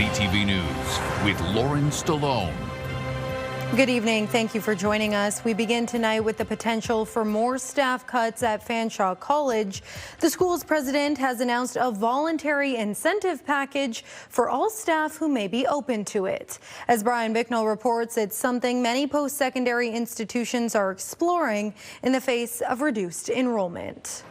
CTV News with Lauren Stallone. Good evening. Thank you for joining us. We begin tonight with the potential for more staff cuts at Fanshawe College. The school's president has announced a voluntary incentive package for all staff who may be open to it. As Brian Bicknell reports, it's something many post-secondary institutions are exploring in the face of reduced enrollment.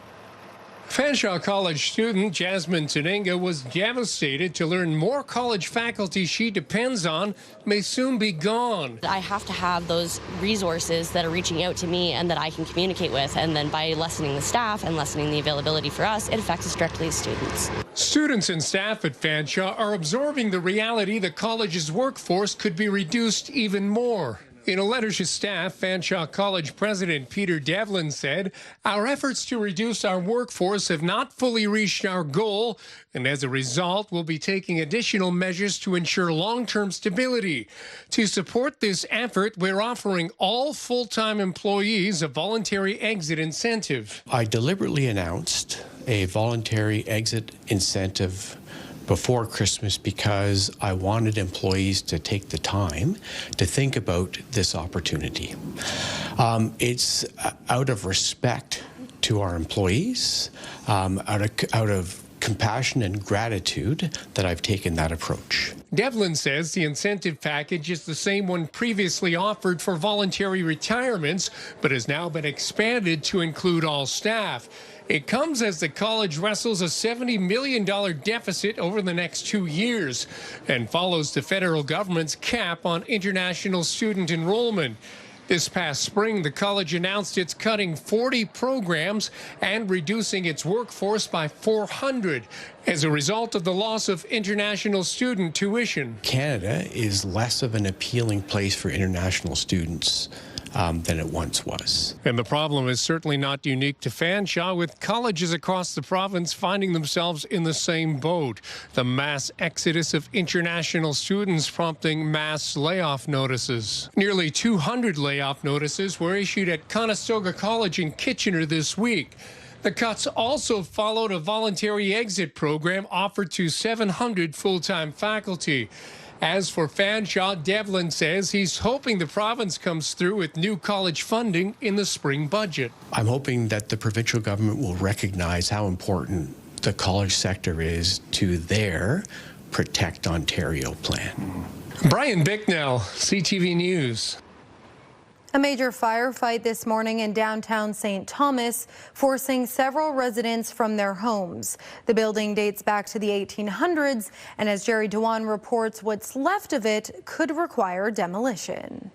Fanshawe College student Jasmine Taninga was devastated to learn more college faculty she depends on may soon be gone. I have to have those resources that are reaching out to me and that I can communicate with, and then by lessening the staff and lessening the availability for us, it affects us directly as students. Students and staff at Fanshawe are absorbing the reality the college's workforce could be reduced even more. In a letter to staff, Fanshawe College President Peter Devlin said, "Our efforts to reduce our workforce have not fully reached our goal, and as a result, we'll be taking additional measures to ensure long-term stability. To support this effort, we're offering all full-time employees a voluntary exit incentive." I deliberately announced a voluntary exit incentive before Christmas because I wanted employees to take the time to think about this opportunity. It's out of respect to our employees, out of compassion and gratitude that I've taken that approach. Devlin says the incentive package is the same one previously offered for voluntary retirements, but has now been expanded to include all staff. It comes as the college wrestles a $70 million deficit over the next 2 years and follows the federal government's cap on international student enrollment. This past spring, the college announced it's cutting 40 programs and reducing its workforce by 400 as a result of the loss of international student tuition. Canada is less of an appealing place for international students than it once was. And the problem is certainly not unique to Fanshawe, with colleges across the province finding themselves in the same boat. The mass exodus of international students prompting mass layoff notices. Nearly 200 layoff notices were issued at Conestoga College in Kitchener this week. The cuts also followed a voluntary exit program offered to 700 full-time faculty. As for Fanshawe, Devlin says he's hoping the province comes through with new college funding in the spring budget. I'm hoping that the provincial government will recognize how important the college sector is to their Protect Ontario plan. Brian Bicknell, CTV News. A major firefight this morning in downtown St. Thomas, forcing several residents from their homes. The building dates back to the 1800s, and as Jerry Dewan reports, what's left of it could require demolition.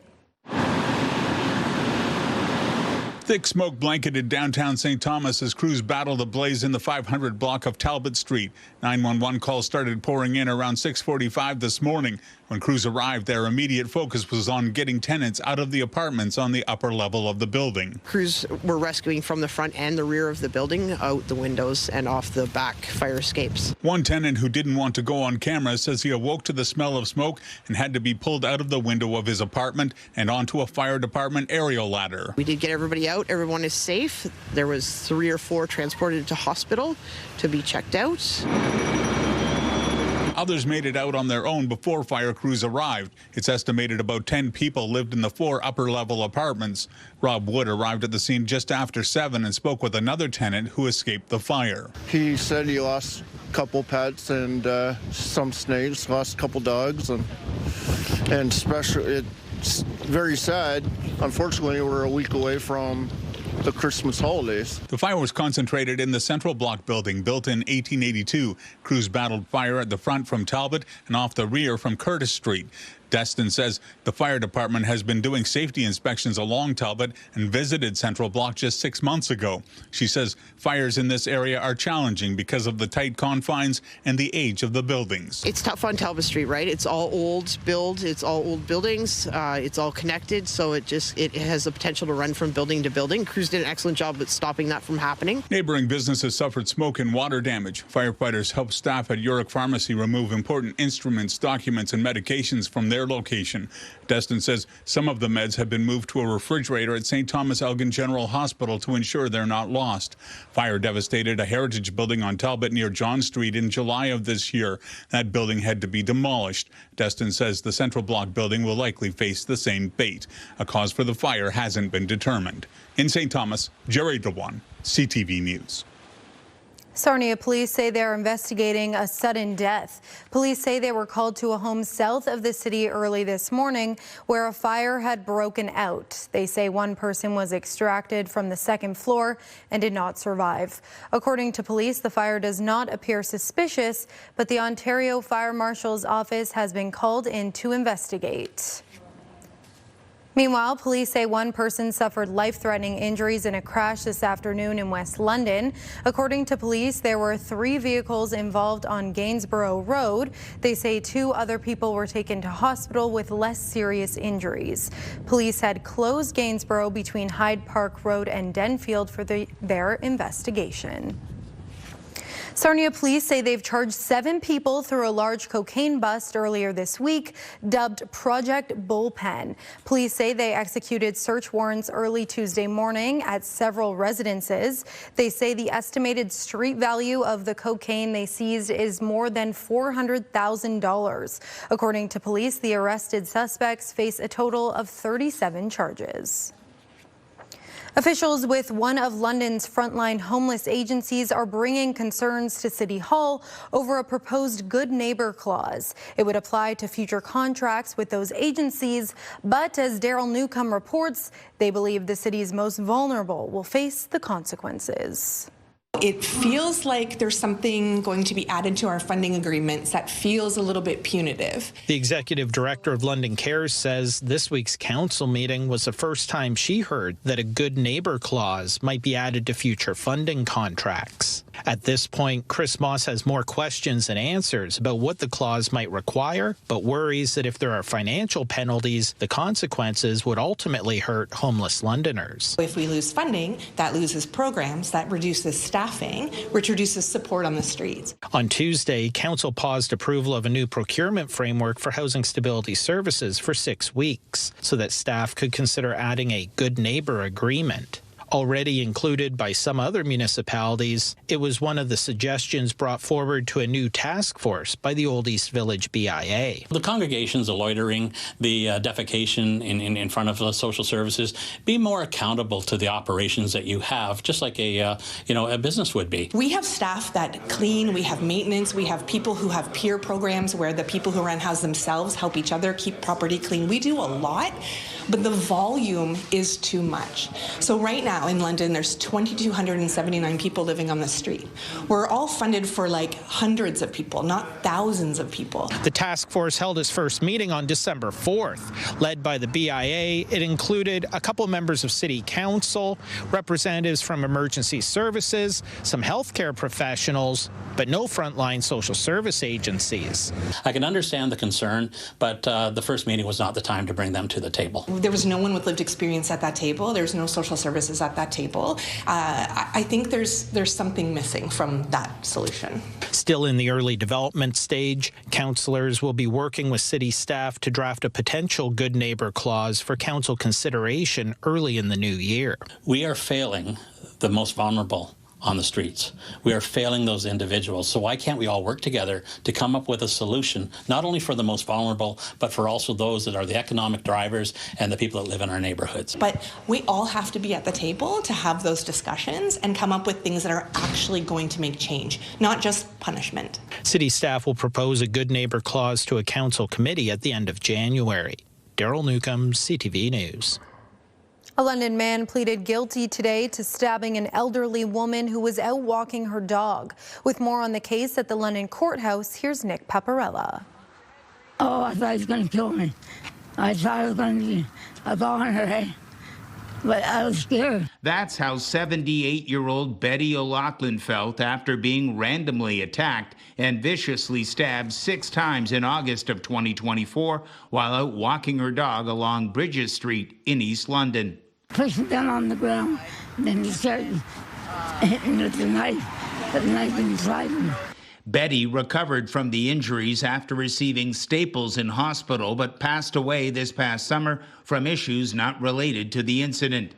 Thick smoke blanketed downtown St. Thomas as crews battled a blaze in the 500 block of Talbot Street. 911 calls started pouring in around 6:45 this morning. When crews arrived, their immediate focus was on getting tenants out of the apartments on the upper level of the building. Crews were rescuing from the front and the rear of the building, out the windows and off the back fire escapes. One tenant who didn't want to go on camera says he awoke to the smell of smoke and had to be pulled out of the window of his apartment and onto a fire department aerial ladder. We did get everybody out. Everyone is safe. There was 3 or 4 transported to hospital to be checked out. Others made it out on their own before fire crews arrived. It's estimated about 10 people lived in the 4 upper-level apartments. Rob Wood arrived at the scene just after 7 and spoke with another tenant who escaped the fire. He said he lost a couple pets and some snakes, lost a couple dogs, and especially it's very sad. Unfortunately, we're a week away from the Christmas holidays. The fire was concentrated in the central block building, built in 1882. Crews battled fire at the front from Talbot and off the rear from Curtis Street. Destin says the fire department has been doing safety inspections along Talbot and visited Central Block just 6 months ago. She says fires in this area are challenging because of the tight confines and the age of the buildings. It's tough on Talbot Street, right? It's all old build, it's all old buildings, it's all connected, so it has the potential to run from building to building. Crews did an excellent job at stopping that from happening. Neighboring businesses suffered smoke and water damage. Firefighters helped staff at Yorick Pharmacy remove important instruments, documents, and medications from their their location. Destin says some of the meds have been moved to a refrigerator at St. Thomas Elgin General Hospital to ensure they're not lost. Fire devastated a heritage building on Talbot near John Street in July of this year. That building had to be demolished. Destin says the Central Block building will likely face the same fate. A cause for the fire hasn't been determined. In St. Thomas, Jerry Dewan, CTV News. Sarnia police say they're investigating a sudden death. Police say they were called to a home south of the city early this morning where a fire had broken out. They say one person was extracted from the second floor and did not survive. According to police, the fire does not appear suspicious, but the Ontario Fire Marshal's office has been called in to investigate. Meanwhile, police say one person suffered life-threatening injuries in a crash this afternoon in West London. According to police, there were 3 vehicles involved on Gainsborough Road. They say 2 other people were taken to hospital with less serious injuries. Police had closed Gainsborough between Hyde Park Road and Denfield for their investigation. Sarnia police say they've charged 7 people through a large cocaine bust earlier this week, dubbed Project Bullpen. Police say they executed search warrants early Tuesday morning at several residences. They say the estimated street value of the cocaine they seized is more than $400,000. According to police, the arrested suspects face a total of 37 charges. Officials with one of London's frontline homeless agencies are bringing concerns to City Hall over a proposed Good Neighbour clause. It would apply to future contracts with those agencies, but as Daryl Newcomb reports, they believe the city's most vulnerable will face the consequences. It feels like there's something going to be added to our funding agreements that feels a little bit punitive. The executive director of London Cares says this week's council meeting was the first time she heard that a Good Neighbour clause might be added to future funding contracts. At this point, Chris Moss has more questions than answers about what the clause might require, but worries that if there are financial penalties, the consequences would ultimately hurt homeless Londoners. If we lose funding, that loses programs, that reduces staffing, which reduces support on the streets. On Tuesday, Council paused approval of a new procurement framework for housing stability services for 6 weeks so that staff could consider adding a Good Neighbour agreement. Already included by some other municipalities, it was one of the suggestions brought forward to a new task force by the Old East Village BIA. The congregations, the loitering, the defecation in front of the social services, be more accountable to the operations that you have, just like a business would be. We have staff that clean, we have maintenance, we have people who have peer programs where the people who run houses themselves help each other keep property clean. We do a lot, but the volume is too much. So right now in London, there's 2,279 people living on the street. We're all funded for like hundreds of people, not thousands of people. The task force held its first meeting on December 4th. Led by the BIA, it included a couple members of City Council, representatives from emergency services, some healthcare professionals, but no frontline social service agencies. I can understand the concern, but the first meeting was not the time to bring them to the table. There was no one with lived experience at that table. There's no social services at that table. I think there's something missing from that solution. Still in the early development stage, councillors will be working with city staff to draft a potential Good Neighbour clause for council consideration early in the new year. We are failing the most vulnerable on the streets. We are failing those individuals. So why can't we all work together to come up with a solution, not only for the most vulnerable, but for also those that are the economic drivers and the people that live in our neighborhoods. But we all have to be at the table to have those discussions and come up with things that are actually going to make change, not just punishment. City staff will propose a Good Neighbour clause to a council committee at the end of January. Daryl Newcomb, CTV News. A London man pleaded guilty today to stabbing an elderly woman who was out walking her dog. With more on the case at the London courthouse, here's Nick Paparella. Oh, I thought he was going to kill me. I thought it was going to be a ball in her head, but I was scared. That's how 78-year-old Betty O'Loughlin felt after being randomly attacked and viciously stabbed 6 times in August of 2024 while out walking her dog along Bridges Street in East London. Pushed me down on the ground, and then he started hitting me with the knife, but the knife didn't slide me. Betty recovered from the injuries after receiving staples in hospital, but passed away this past summer from issues not related to the incident.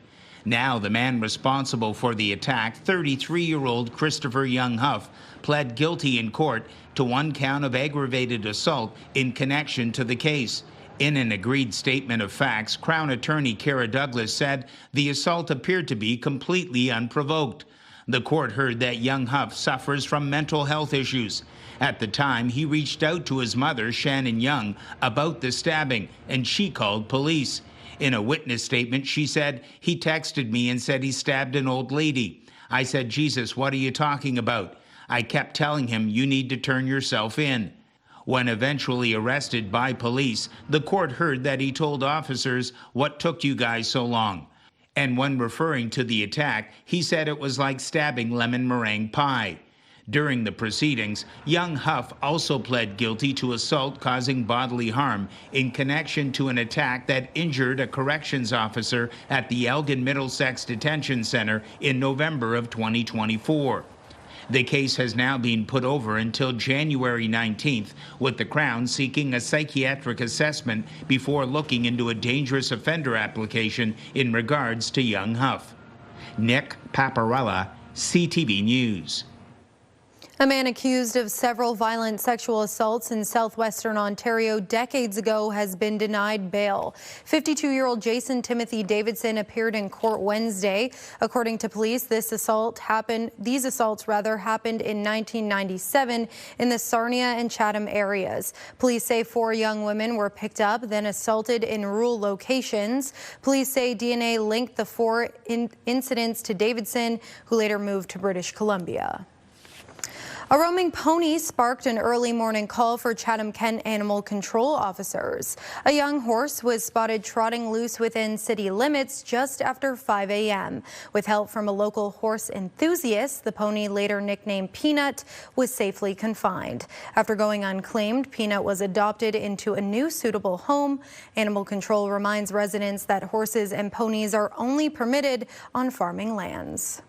Now the man responsible for the attack, 33-year-old Christopher Young Huff, pled guilty in court to 1 count of aggravated assault in connection to the case. In an agreed statement of facts, Crown Attorney Kara Douglas said the assault appeared to be completely unprovoked. The court heard that Young Huff suffers from mental health issues. At the time, he reached out to his mother, Shannon Young, about the stabbing, and she called police. In a witness statement, she said, "He texted me and said he stabbed an old lady. I said, 'Jesus, what are you talking about?' I kept telling him, 'You need to turn yourself in.'" When eventually arrested by police, the court heard that he told officers, "What took you guys so long?" And when referring to the attack, he said it was like stabbing lemon meringue pie. During the proceedings, Young Huff also pled guilty to assault causing bodily harm in connection to an attack that injured a corrections officer at the Elgin Middlesex Detention Center in November of 2024. The case has now been put over until January 19th, with the Crown seeking a psychiatric assessment before looking into a dangerous offender application in regards to Young Huff. Nick Paparella, CTV News. A man accused of several violent sexual assaults in southwestern Ontario decades ago has been denied bail. 52-year-old Jason Timothy Davidson appeared in court Wednesday. According to police, these assaults happened in 1997 in the Sarnia and Chatham areas. Police say 4 young women were picked up, then assaulted in rural locations. Police say DNA linked the 4 incidents to Davidson, who later moved to British Columbia. A roaming pony sparked an early morning call for Chatham-Kent animal control officers. A young horse was spotted trotting loose within city limits just after 5 a.m. With help from a local horse enthusiast, the pony, later nicknamed Peanut, was safely confined. After going unclaimed, Peanut was adopted into a new suitable home. Animal control reminds residents that horses and ponies are only permitted on farming lands.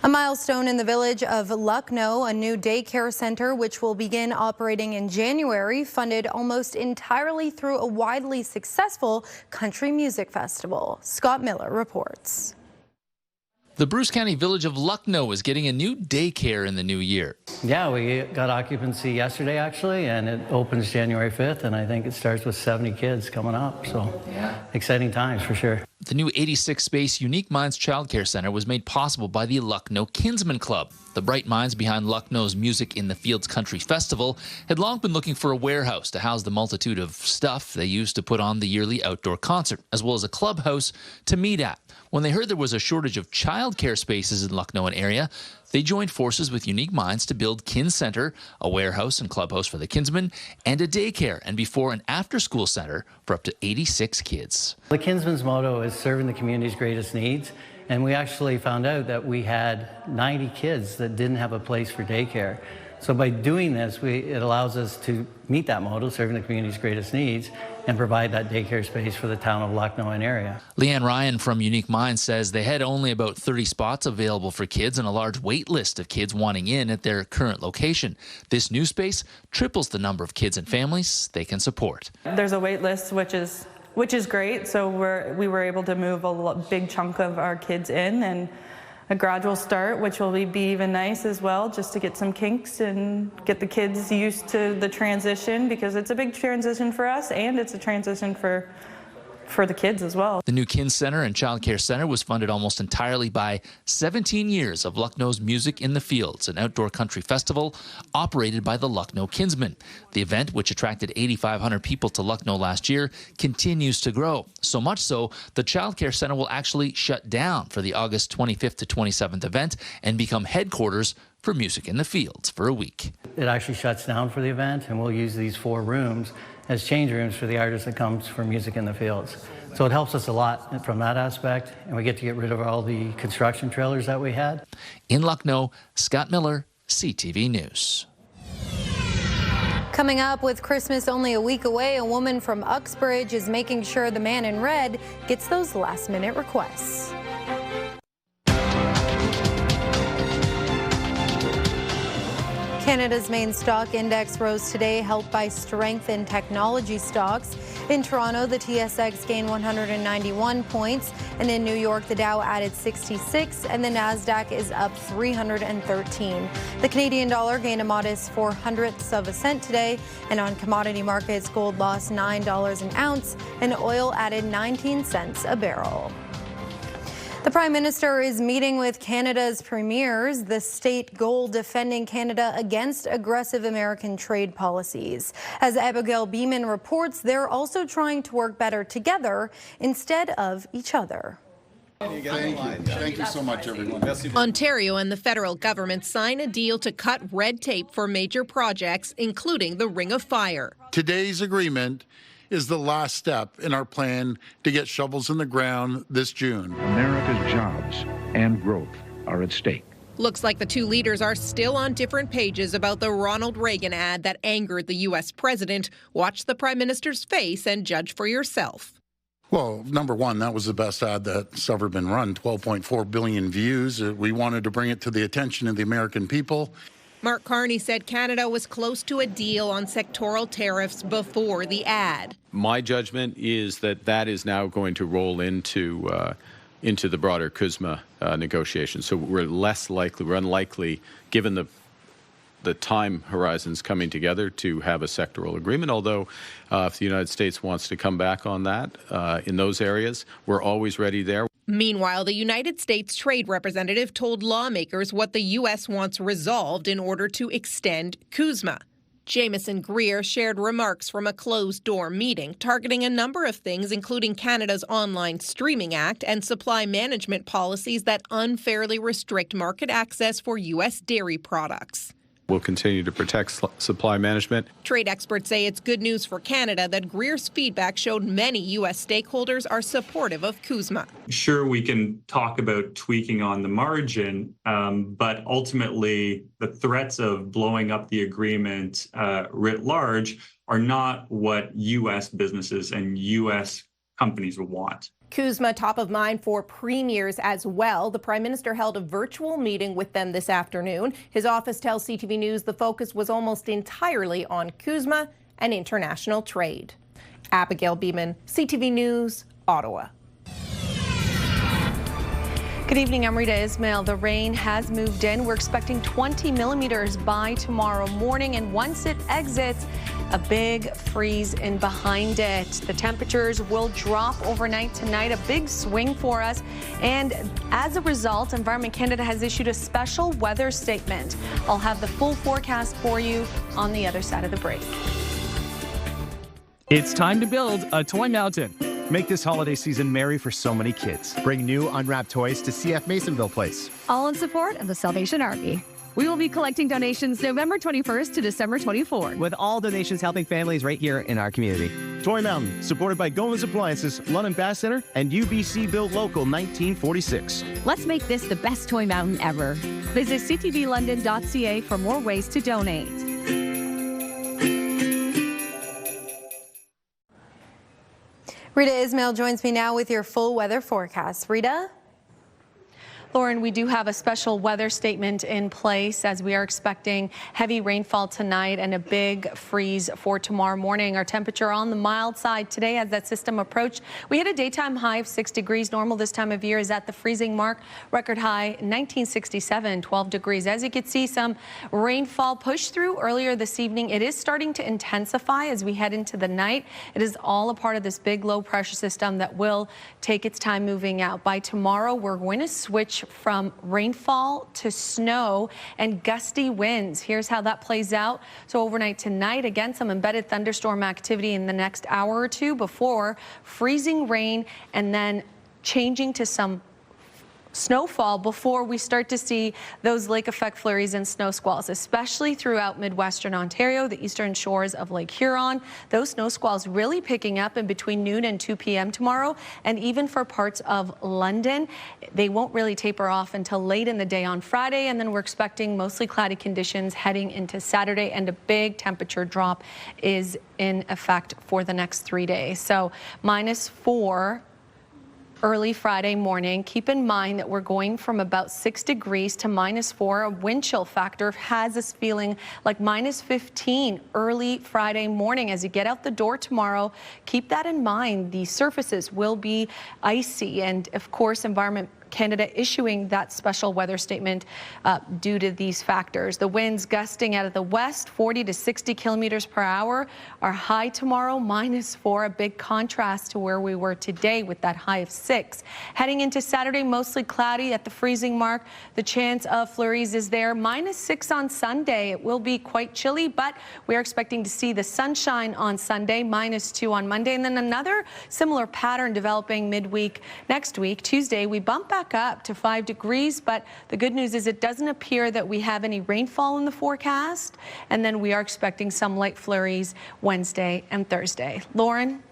A milestone in the village of Lucknow, a new daycare center which will begin operating in January, funded almost entirely through a widely successful country music festival. Scott Miller reports. The Bruce County village of Lucknow is getting a new daycare in the new year. Yeah, we got occupancy yesterday actually, and it opens January 5th, and I think it starts with 70 kids coming up, so exciting times for sure. The new 86-space Unique Minds Childcare Center was made possible by the Lucknow Kinsman Club. The bright minds behind Lucknow's Music in the Fields Country Festival had long been looking for a warehouse to house the multitude of stuff they used to put on the yearly outdoor concert, as well as a clubhouse to meet at. When they heard there was a shortage of childcare spaces in Lucknow and area, they joined forces with Unique Minds to build Kin Center, a warehouse and clubhouse for the Kinsmen, and a daycare and before and after school center for up to 86 kids. The Kinsman's motto is serving the community's greatest needs, and we actually found out that we had 90 kids that didn't have a place for daycare. So by doing this, it allows us to meet that motto, serving the community's greatest needs, and provide that daycare space for the town of Lucknow and area. Leanne Ryan from Unique Minds says they had only about 30 spots available for kids and a large wait list of kids wanting in at their current location. This new space triples the number of kids and families they can support. There's a wait list, which is great. So we were able to move a big chunk of our kids in, and a gradual start, which will be even nice as well, just to get some kinks and get the kids used to the transition, because it's a big transition for us and it's a transition for the kids as well. The new Kin Center and Child Care Center was funded almost entirely by 17 years of Lucknow's Music in the Fields, an outdoor country festival operated by the Lucknow Kinsmen. The event, which attracted 8,500 people to Lucknow last year, continues to grow. So much so, the Child Care Center will actually shut down for the August 25th to 27th event and become headquarters for Music in the Fields for a week. It actually shuts down for the event, and we'll use these 4 rooms as change rooms for the artists that comes for Music in the Fields. So it helps us a lot from that aspect, and we get to get rid of all the construction trailers that we had. In Lucknow, Scott Miller, CTV News. Coming up, with Christmas only a week away, a woman from Uxbridge is making sure the man in red gets those last-minute requests. Canada's main stock index rose today, helped by strength in technology stocks. In Toronto, the TSX gained 191 points, and in New York, the Dow added 66, and the Nasdaq is up 313. The Canadian dollar gained a modest 0.04 of a cent today, and on commodity markets, gold lost $9 an ounce, and oil added 19 cents a barrel. The Prime Minister is meeting with Canada's premiers, the state goal defending Canada against aggressive American trade policies. As Abigail Beeman reports, they're also trying to work better together instead of each other. Thank you. Thank you so much, everyone. Ontario and the federal government sign a deal to cut red tape for major projects, including the Ring of Fire. Today's agreement is the last step in our plan to get shovels in the ground this June. America's jobs and growth are at stake. Looks like the two leaders are still on different pages about the Ronald Reagan ad that angered the U.S. president. Watch the Prime Minister's face and judge for yourself. Well, number one, that was the best ad that's ever been run, 12.4 billion views. We wanted to bring it to the attention of the American people. Mark Carney said Canada was close to a deal on sectoral tariffs before the ad. My judgment is that that is now going to roll into the broader CUSMA negotiations. So we're unlikely, given the time horizons coming together, to have a sectoral agreement. Although, if the United States wants to come back on that in those areas, we're always ready there. Meanwhile, the United States Trade Representative told lawmakers what the U.S. wants resolved in order to extend CUSMA. Jameson Greer shared remarks from a closed-door meeting targeting a number of things, including Canada's Online Streaming Act and supply management policies that unfairly restrict market access for U.S. dairy products. We'll continue to protect supply management. Trade experts say it's good news for Canada that Greer's feedback showed many U.S. stakeholders are supportive of CUSMA. Sure, we can talk about tweaking on the margin, but ultimately the threats of blowing up the agreement writ large are not what U.S. businesses and U.S. companies would want. CUSMA top of mind for premiers as well. The Prime Minister held a virtual meeting with them this afternoon. His office tells CTV News the focus was almost entirely on CUSMA and international trade. Abigail Beeman, CTV News, Ottawa. Good evening, I'm Rita Ismail. The rain has moved in. We're expecting 20 millimeters by tomorrow morning, and once it exits, a big freeze in behind it. The temperatures will drop overnight tonight, a big swing for us. And as a result, Environment Canada has issued a special weather statement. I'll have the full forecast for you on the other side of the break. It's time to build a toy mountain. Make this holiday season merry for so many kids. Bring new unwrapped toys to CF Masonville Place. All in support of the Salvation Army. We will be collecting donations November 21st to December 24th. With all donations helping families right here in our community. Toy Mountain, supported by Gomez Appliances, London Bass Center, and UBC Built Local 1946. Let's make this the best toy mountain ever. Visit ctvlondon.ca for more ways to donate. Rita Ismail joins me now with your full weather forecast. Rita? Lauren, we do have a special weather statement in place as we are expecting heavy rainfall tonight and a big freeze for tomorrow morning. Our temperature on the mild side today as that system approached. We hit a daytime high of 6 degrees. Normal this time of year is at the freezing mark. Record high 1967, 12 degrees. As you can see, some rainfall pushed through earlier this evening. It is starting to intensify as we head into the night. It is all a part of this big low pressure system that will take its time moving out. By tomorrow, we're going to switch from rainfall to snow and gusty winds. Here's how that plays out. So overnight tonight, again, some embedded thunderstorm activity in the next hour or two before freezing rain and then changing to some snowfall before we start to see those lake effect flurries and snow squalls, especially throughout Midwestern Ontario, the eastern shores of Lake Huron. Those snow squalls really picking up in between noon and 2 p.m. tomorrow, and even for parts of London. They won't really taper off until late in the day on Friday, and then we're expecting mostly cloudy conditions heading into Saturday, and a big temperature drop is in effect for the next 3 days. So -4 early Friday morning. Keep in mind that we're going from about 6 degrees to -4. A wind chill factor has us feeling like -15 early Friday morning. As you get out the door tomorrow, keep that in mind. The surfaces will be icy, and of course, Environment Canada issuing that special weather statement due to these factors. The winds gusting out of the west, 40 to 60 kilometers per hour. Our high tomorrow, -4, a big contrast to where we were today with that high of 6. Heading into Saturday, mostly cloudy at the freezing mark. The chance of flurries is there. -6 on Sunday. It will be quite chilly, but we are expecting to see the sunshine on Sunday, -2 on Monday, and then another similar pattern developing midweek next week. Tuesday, we bump back up to 5 degrees, but the good news is it doesn't appear that we have any rainfall in the forecast, and then we are expecting some light flurries Wednesday and Thursday. Lauren?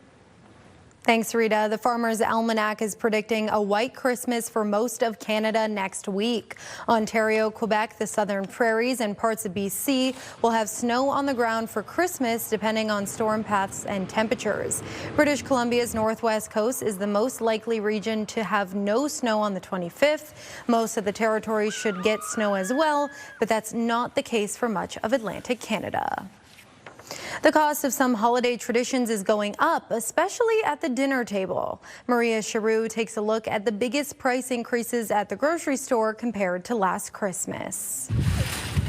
Thanks, Rita. The Farmer's Almanac is predicting a white Christmas for most of Canada next week. Ontario, Quebec, the Southern Prairies, and parts of BC will have snow on the ground for Christmas, depending on storm paths and temperatures. British Columbia's northwest coast is the most likely region to have no snow on the 25th. Most of the territory should get snow as well, but that's not the case for much of Atlantic Canada. The cost of some holiday traditions is going up, especially at the dinner table. Maria Charoux takes a look at the biggest price increases at the grocery store compared to last Christmas.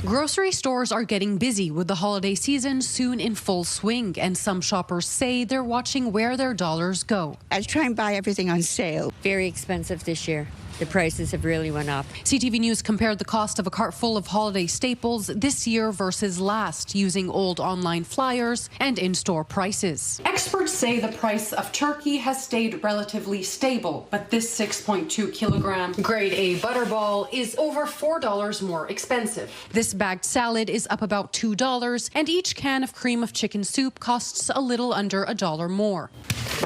Grocery stores are getting busy with the holiday season soon in full swing, and some shoppers say they're watching where their dollars go. I try and buy everything on sale. Very expensive this year. The prices have really went up. CTV News compared the cost of a cart full of holiday staples this year versus last, using old online flyers and in-store prices. Experts say the price of turkey has stayed relatively stable, but this 6.2 kilogram grade A butterball is over $4 more expensive. This bagged salad is up about $2, and each can of cream of chicken soup costs a little under $1 more.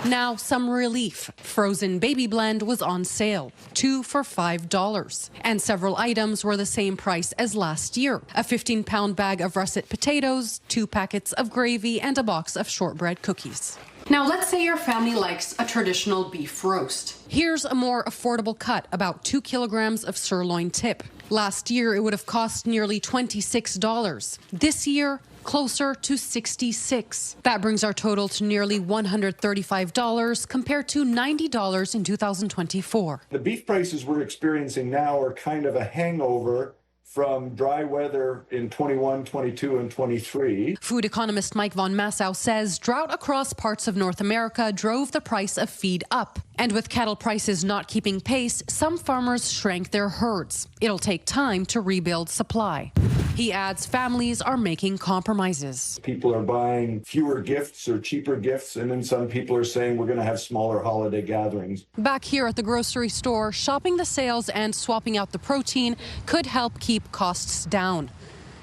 Now, some relief. Frozen baby blend was on sale, 2 for $5, and several items were the same price as last year. A 15-pound bag of russet potatoes, 2 packets of gravy, and a box of shortbread cookies. Now, let's say your family likes a traditional beef roast. Here's a more affordable cut, about 2 kilograms of sirloin tip. Last year, it would have cost nearly $26. This year, closer to $66. That brings our total to nearly $135 compared to $90 in 2024. The beef prices we're experiencing now are kind of a hangover from dry weather in 21, 22, and 23. Food economist Mike von Massow says drought across parts of North America drove the price of feed up. And with cattle prices not keeping pace, some farmers shrank their herds. It'll take time to rebuild supply. He adds families are making compromises. People are buying fewer gifts or cheaper gifts, and then some people are saying we're going to have smaller holiday gatherings. Back here at the grocery store, shopping the sales and swapping out the protein could help keep costs down.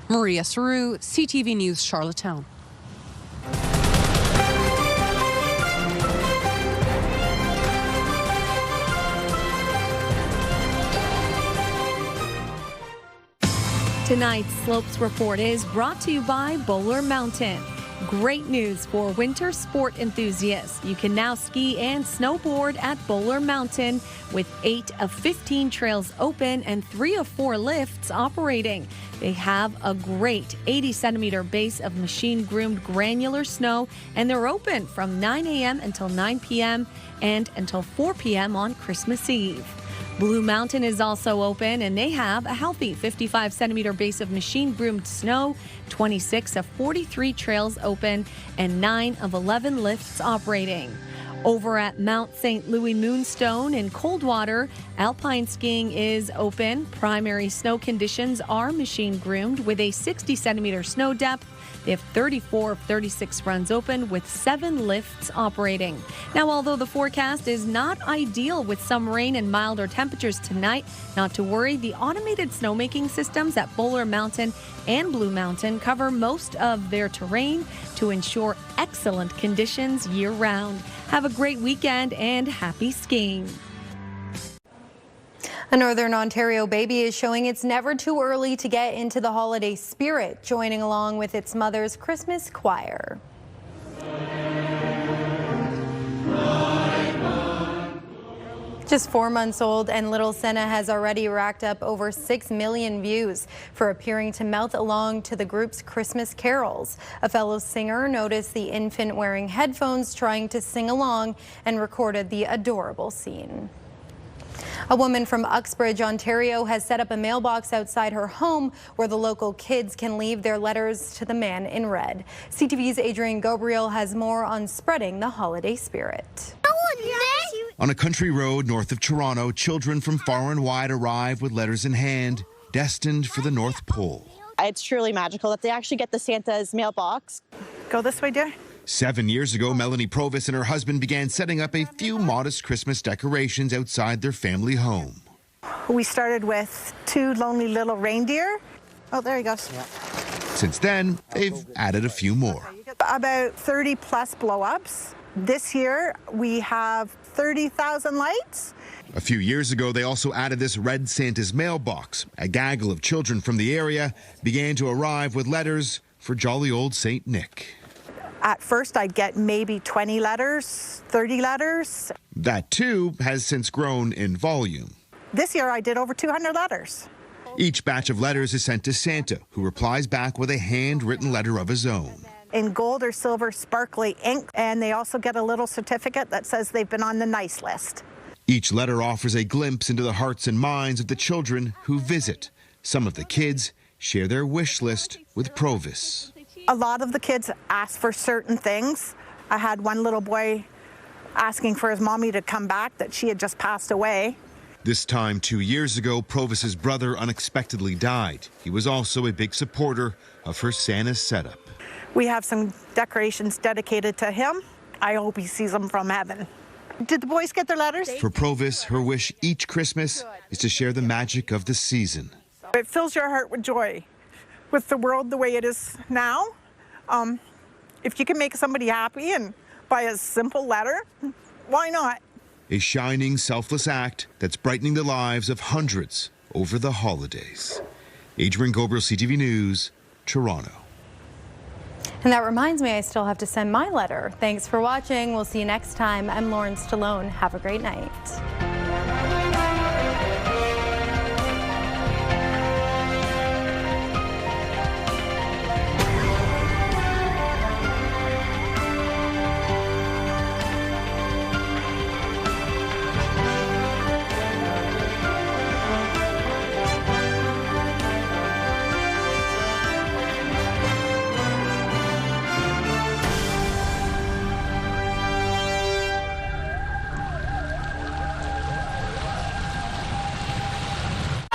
Maria Charoux, CTV News, Charlottetown. Tonight's Slopes Report is brought to you by Bowler Mountain. Great news for winter sport enthusiasts. You can now ski and snowboard at Bowler Mountain with 8 of 15 trails open and 3 of 4 lifts operating. They have a great 80-centimeter base of machine-groomed granular snow, and they're open from 9 a.m. until 9 p.m. and until 4 p.m. on Christmas Eve. Blue Mountain is also open, and they have a healthy 55-centimeter base of machine-groomed snow, 26 of 43 trails open, and 9 of 11 lifts operating. Over at Mount St. Louis Moonstone in Coldwater, alpine skiing is open. Primary snow conditions are machine-groomed with a 60-centimeter snow depth. They have 34 of 36 runs open with 7 lifts operating. Now, although the forecast is not ideal with some rain and milder temperatures tonight, not to worry, the automated snowmaking systems at Bowler Mountain and Blue Mountain cover most of their terrain to ensure excellent conditions year-round. Have a great weekend and happy skiing. A Northern Ontario baby is showing it's never too early to get into the holiday spirit, joining along with its mother's Christmas choir. Just 4 months old, and Little Senna has already racked up over 6 million views for appearing to mouth along to the group's Christmas carols. A fellow singer noticed the infant wearing headphones trying to sing along and recorded the adorable scene. A woman from Uxbridge, Ontario has set up a mailbox outside her home where the local kids can leave their letters to the man in red. CTV's Adrian Gabriel has more on spreading the holiday spirit. On a country road north of Toronto, children from far and wide arrive with letters in hand, destined for the North Pole. It's truly magical that they actually get the Santa's mailbox. Go this way, dear. 7 years ago, Melanie Provis and her husband began setting up a few modest Christmas decorations outside their family home. We started with 2 lonely little reindeer. Oh, there he goes. Yeah. Since then, they've added a few more. About 30 plus blow-ups. This year, we have 30,000 lights. A few years ago, they also added this red Santa's mailbox. A gaggle of children from the area began to arrive with letters for jolly old Saint Nick. At first, I'd get maybe 20 letters, 30 letters. That, too, has since grown in volume. This year, I did over 200 letters. Each batch of letters is sent to Santa, who replies back with a handwritten letter of his own. In gold or silver sparkly ink, and they also get a little certificate that says they've been on the nice list. Each letter offers a glimpse into the hearts and minds of the children who visit. Some of the kids share their wish list with Provis. A lot of the kids ask for certain things. I had one little boy asking for his mommy to come back, that she had just passed away. This time 2 years ago, Provis's brother unexpectedly died. He was also a big supporter of her Santa's setup. We have some decorations dedicated to him. I hope he sees them from heaven. Did the boys get their letters? For Provis, her wish each Christmas is to share the magic of the season. It fills your heart with joy. With the world the way it is now, if you can make somebody happy and by a simple letter, why not? A shining, selfless act that's brightening the lives of hundreds over the holidays. Adrian Gabriel, CTV News, Toronto. And that reminds me, I still have to send my letter. Thanks for watching. We'll see you next time. I'm Lauren Stallone. Have a great night.